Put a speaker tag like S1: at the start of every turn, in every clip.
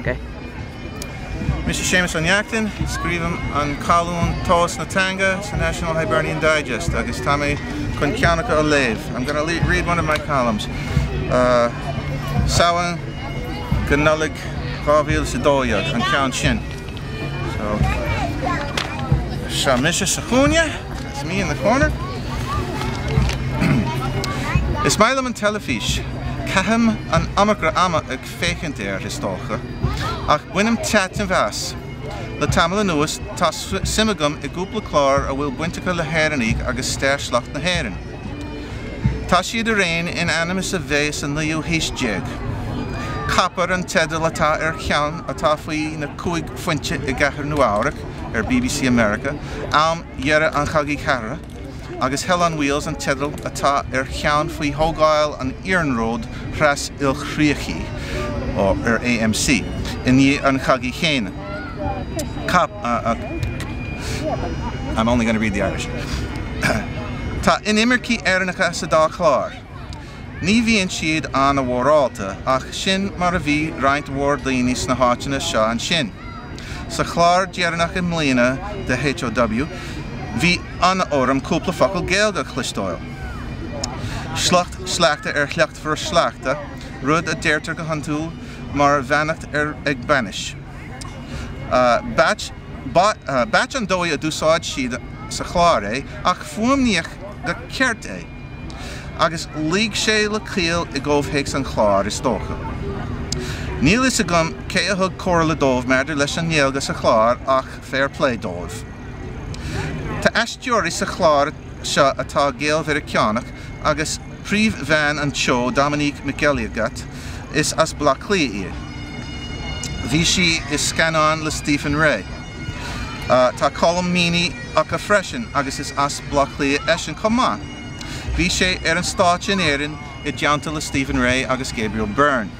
S1: Okay.
S2: Mr. Séamas on Neachtain, scríbam an cholúin Tomhas na Teanga, it's a National Hibernian Digest, agus Tommy chun ceannacha a léamh. I'm going to read one of my columns. Sawan Gnulig Gavil Sidoyag an ceann sin. So, Shamisha Sachunya, that's me in the corner. Ismailam and Telefish, Kaham an Amagra Ama ag féchant histócha, ach winam chat in vas. Le tamla nuas tas simagum I gúpla clár a bhfuil buintecha le héranig agus stair slacht na héran. Tá siad a rain in animus a bheis an liú hís jeg. Capar an tedal atá cheann atá faoi na cúig fuinte I gahar nuárach BBC America, am yera an chagi cara, agus hell on wheels and tedal atá cheann faoi hógáil an Iarn Road ras il chríochi, or AMC, in the an chagi chéine. I'm only going to read the Irish. Tá in imirci airnacha sa dá chlár. Ní bhíonn siad an a mhórálta, ach sin mar a bhí roinnt mhór daoine sna háiteanna seo an sin. Sa chlár dearnach I mbliana de HOW, bhí an orm cúpla focail géalga chlisteáil. Sleachta chleacht for sleachta, rud a deirtar go hantúil mar bheannacht ag banis. Batch an dói a dúsáid siad sa chlár ach fuamníoch de ceart agus líg sé le cíal I ggóibh héics an chlár is tócha. Níl is a gom cé a thug córa le dóibh meidir leis an néalga sa chlár ach fair play dóibh. Tá aisteoirí sa chlár seo atá géal ver a ceannach agus príomh bhean an teo Dominique McElligot is as blaclí Bhí si is scanán le Stephen Ray. Tá colm míní ach a freisin agus is as blaclí eisian comá. Bhí sé an stáit in éireann I deanta le Stephen Ray agus Gabriel Byrne.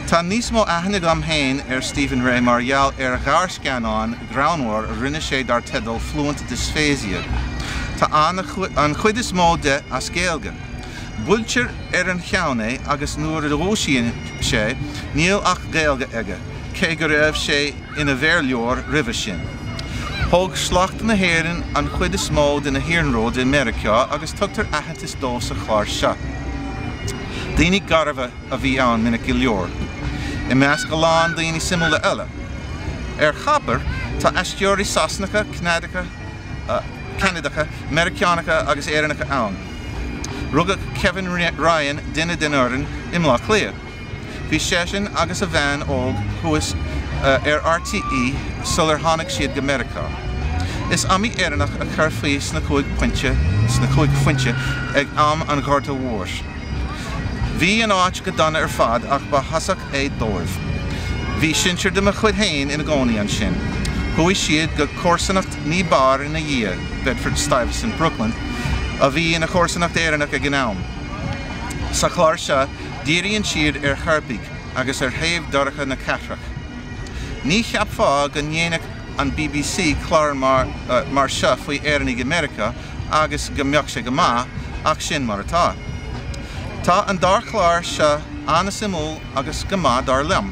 S2: Tá níos mó aithne am héin Stephen Ray mar gheall a ghair scanán groundwar a rinne sé dar tedal fluent dysphasia. Tá an chuid is mó de as géalga. Búltear an cheann agus nuair a dhóisiíonn sé, níl ach géalga aige, cé go raibh sé ina bhéirleoir ribhe sin. Thóg slacht na héireann an chuid is mó de na Iarn Road in America agus tugtar aitheantas dó sa chláir seo. Daoine garbha a bhí ann minic I leor. I meas go lán daoine simúla eile. Chapar tá aisteoirí Sasnacha, Canadacha, Americanacha agus éireannacha ann. Rugach Kevin Ryan duine den ordan imlá clia. Bhí sésin agus a bhean óg chuas RTE sular tháinig siad go America. Is amí éireannach a chur faoi sna cúig fuinte ag am an gharta mhór. Bhí an áit go dana fad ach ba hasach dóibh. Bhí sinseir de a chud hain ina gcónaí an sin. Chuaigh siad go córsanacht ní bar ina dhia, Bedford-Stuyvesant, Brooklyn, a bhí ina córsanacht éireannach ag gnám. Sa chláir seo, díríonn siad charpaigh agus thaobh doracha na catrach. Ní cheap fá go ndéanach an BBC chlár mar seo faoi éireannig America agus go mbeadh sé go maith ach sin mar atá. Tá an dar chláir seo anna simúl agus go maith dar léamh.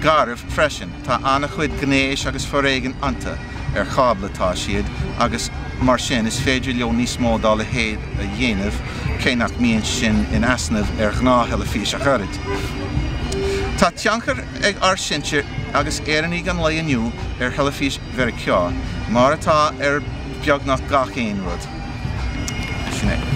S2: Garbh freisin, tá anna chuid gnéis agus foréigean anta chabla tá siad agus mar sin is féidir leo níos mó dá le héad a dhéanamh cé nach míonn sin in asnamh gnáthela fís a churid. Tá teanchar ag sinseir agus éireannig an lei aniu hela fís ver ceá, mar atá beag nach gach éon rud. Sinné.